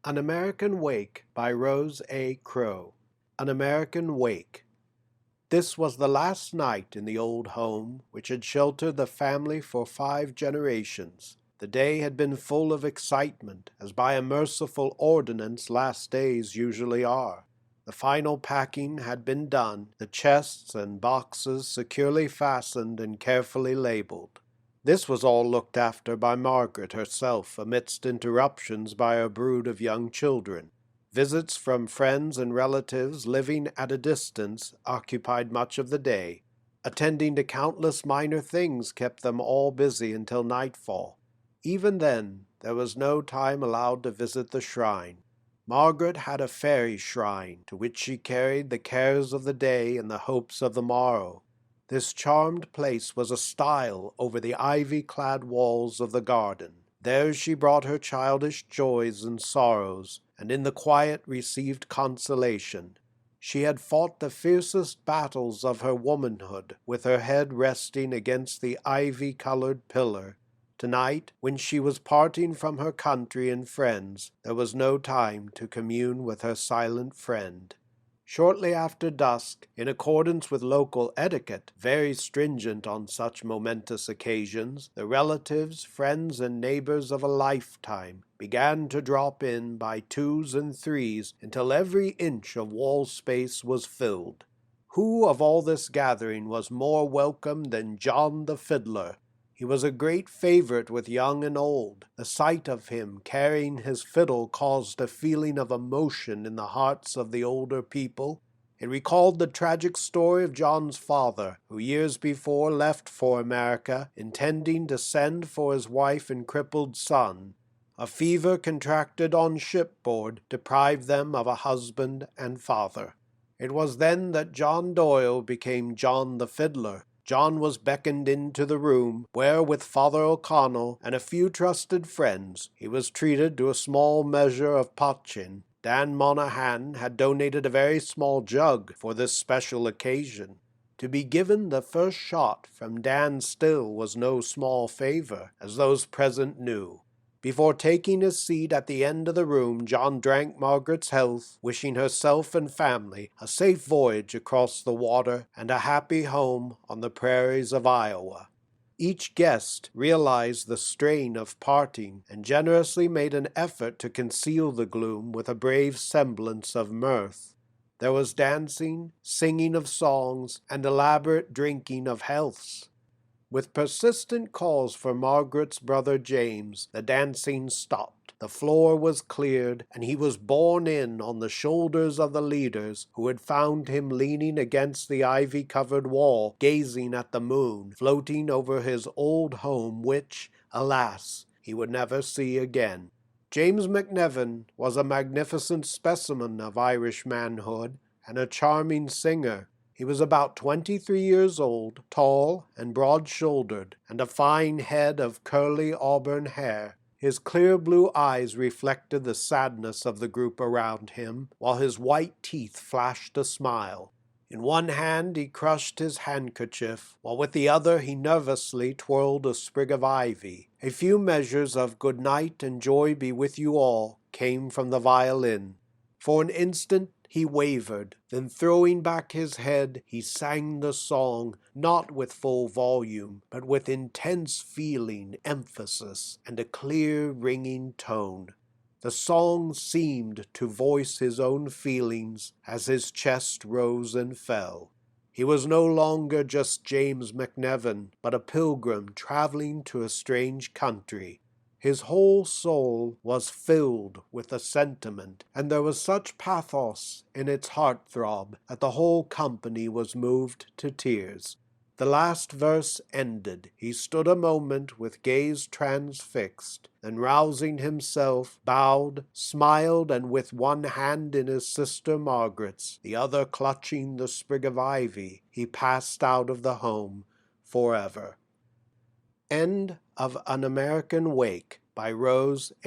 An American Wake by Rose A. Crow. An American Wake. This was the last night in the old home which had sheltered the family for 5 generations. The day had been full of excitement, as by a merciful ordinance last days usually are. The final packing had been done, the chests and boxes securely fastened and carefully labeled. This was all looked after by Margaret herself amidst interruptions by her brood of young children. Visits from friends and relatives living at a distance occupied much of the day. Attending to countless minor things kept them all busy until nightfall. Even then, there was no time allowed to visit the shrine. Margaret had a fairy shrine, to which she carried the cares of the day and the hopes of the morrow. This charmed place was a stile over the ivy-clad walls of the garden. There she brought her childish joys and sorrows, and in the quiet received consolation. She had fought the fiercest battles of her womanhood, with her head resting against the ivy-colored pillar. Tonight, when she was parting from her country and friends, there was no time to commune with her silent friend. Shortly after dusk, in accordance with local etiquette, very stringent on such momentous occasions, the relatives, friends, and neighbors of a lifetime began to drop in by 2s and 3s until every inch of wall space was filled. Who of all this gathering was more welcome than John the Fiddler? He was a great favorite with young and old. The sight of him carrying his fiddle caused a feeling of emotion in the hearts of the older people. It recalled the tragic story of John's father, who years before left for America, intending to send for his wife and crippled son. A fever contracted on shipboard deprived them of a husband and father. It was then that John Doyle became John the Fiddler. John was beckoned into the room, where with Father O'Connell and a few trusted friends, he was treated to a small measure of potchin. Dan Monahan had donated a very small jug for this special occasion. To be given the first shot from Dan Still was no small favor, as those present knew. Before taking his seat at the end of the room, John drank Margaret's health, wishing herself and family a safe voyage across the water and a happy home on the prairies of Iowa. Each guest realized the strain of parting and generously made an effort to conceal the gloom with a brave semblance of mirth. There was dancing, singing of songs, and elaborate drinking of healths. With persistent calls for Margaret's brother James, the dancing stopped. The floor was cleared, and he was borne in on the shoulders of the leaders, who had found him leaning against the ivy-covered wall, gazing at the moon, floating over his old home which, alas, he would never see again. James McNevin was a magnificent specimen of Irish manhood, and a charming singer. He was about 23 years old, tall and broad-shouldered, and a fine head of curly auburn hair. His clear blue eyes reflected the sadness of the group around him, while his white teeth flashed a smile. In one hand he crushed his handkerchief, while with the other he nervously twirled a sprig of ivy. A few measures of "Good night and joy be with you all" came from the violin. For an instant he wavered, then throwing back his head, he sang the song, not with full volume, but with intense feeling, emphasis, and a clear, ringing tone. The song seemed to voice his own feelings as his chest rose and fell. He was no longer just James McNevin, but a pilgrim traveling to a strange country. His whole soul was filled with the sentiment, and there was such pathos in its heart-throb that the whole company was moved to tears. The last verse ended. He stood a moment with gaze transfixed, then rousing himself, bowed, smiled, and with one hand in his sister Margaret's, the other clutching the sprig of ivy, he passed out of the home forever. End of An American Wake by Rose A.